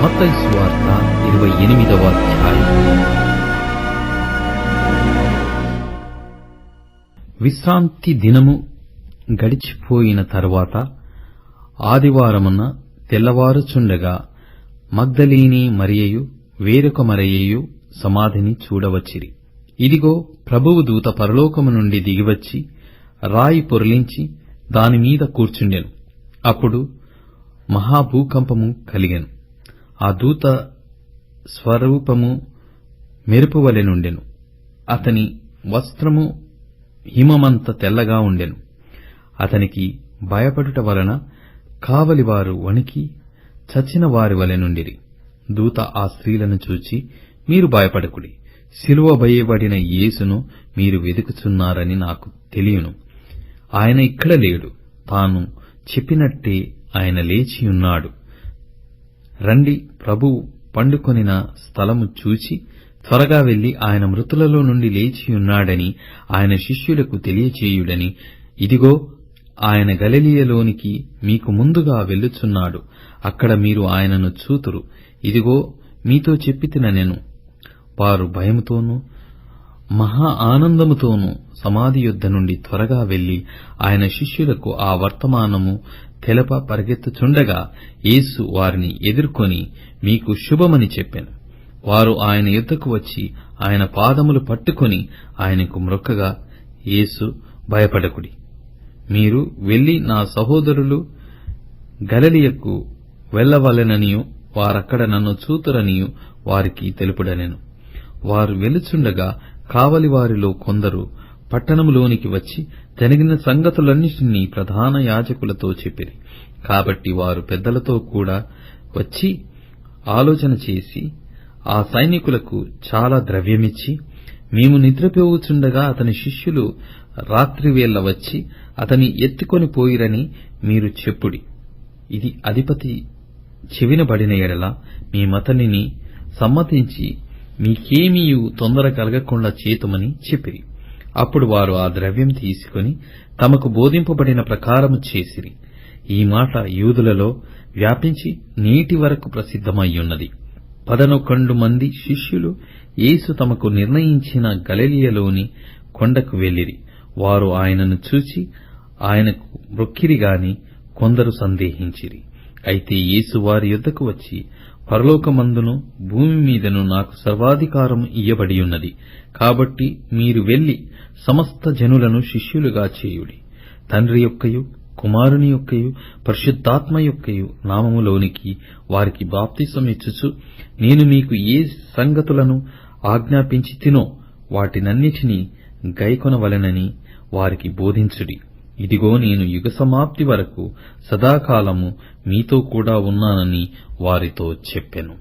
మత్తయి సువార్త 28వ అధ్యాయం. విశ్రాంతి దినము గడిచిపోయిన తరువాత ఆదివారమున తెల్లవారుచుండగా మగ్దలీని మరియయు వేరొక మరియయు సమాధిని చూడవచ్చిరి. ఇదిగో, ప్రభువు దూత పరలోకము నుండి దిగివచ్చి రాయి పొర్లించి దానిమీద కూర్చుండెను. అప్పుడు మహాభూకంపము కలిగెను. ఆ దూత స్వరూపము మెరుపువలె నుండెను. అతని వస్త్రము హిమమంత తెల్లగా ఉండెను. అతనికి భయపడుట వలన కావలివారు వణికి చచ్చిన వారి వలె నుండిరి. దూత ఆ స్త్రీలను చూచి, మీరు భయపడకుడి, సిలువ వేయబడిన యేసును మీరు వెదుకుచున్నారని నాకు తెలియను. ఆయన ఇక్కడ లేడు, తాను చెప్పినట్టే ఆయన లేచియున్నాడు. రండి, ప్రభువు పండుకొనిన స్థలము చూచి త్వరగా వెళ్లి ఆయన మృతులలో నుండి లేచియున్నాడని ఆయన శిష్యులకు తెలియచేయుడని, ఇదిగో ఆయన గలిలయలోనికి మీకు ముందుగా వెళ్ళుచున్నాడు, అక్కడ మీరు ఆయనను చూతురు. ఇదిగో మీతో చెప్పితినెను. వారు భయముతోనూ మహా ఆనందముతోనూ సమాధి యొద్ద నుండి త్వరగా వెళ్లి ఆయన శిష్యులకు ఆ వర్తమానము తెలప పరిగెత్తుచుండగా యేసు వారిని ఎదుర్కొని, మీకు శుభమని చెప్పెను. వారు ఆయన యొద్దకు వచ్చి ఆయన పాదములు పట్టుకొని ఆయనకు మ్రొక్కగా, యేసు, భయపడకుడి, మీరు వెళ్లి నా సహోదరులు గలిలయకు వెళ్లవలెననియు వారక్కడ నన్ను చూతురనియు వారికి తెలుపుడనెను. వారు వెలుచుండగా కావలివారిలో కొందరు పట్టణములోనికి వచ్చి జరిగిన సంగతులన్నిటినీ ప్రధాన యాజకులతో చెప్పిరి. కాబట్టి వారు పెద్దలతో కూడా వచ్చి ఆలోచన చేసి ఆ సైనికులకు చాలా ద్రవ్యమిచ్చి, మేము నిద్రపోవుచుండగా అతని శిష్యులు రాత్రివేళ వచ్చి అతని ఎత్తుకొని పోయిరని మీరు చెప్పుడి. ఇది అధిపతి చెవినబడిన ఎడల మేమతనిని సమ్మతించి మీకేమీయు తొందర కలగకుండా చేతుమని చెప్పిరి. అప్పుడు వారు ఆ ద్రవ్యం తీసుకుని తమకు బోధింపబడిన ప్రకారము చేసిరి. ఈ మాట యూదులలో వ్యాపించి నేటి వరకు ప్రసిద్ధమయ్యున్నది. 11 మంది శిష్యులు యేసు తమకు నిర్ణయించిన గలిలయలోని కొండకు వెళ్ళిరి. వారు ఆయనను చూచి ఆయనకు మ్రొక్కిరిగాని కొందరు సందేహించిరి. అయితే యేసు వారి యొద్దకు వచ్చి, పరలోకమందును భూమి మీదను నాకు సర్వాధికారము ఇయ్యబడియున్నది. కాబట్టి మీరు వెళ్లి సమస్త జనులను శిష్యులుగా చేయుడి. తండ్రి యొక్కయు కుమారుని యొక్కయు పరిశుద్ధాత్మ యొక్కయు నామములోనికి వారికి బాప్తిసమిచ్చుచు, నేను మీకు ఏ సంగతులను ఆజ్ఞాపించి తినో వాటినన్నిటినీ గైకొనవలెనని వారికి బోధించుడి. ఇదిగో, నేను యుగ సమాప్తి వరకు సదాకాలము మీతో కూడా ఉన్నానని వారితో చెప్పెను.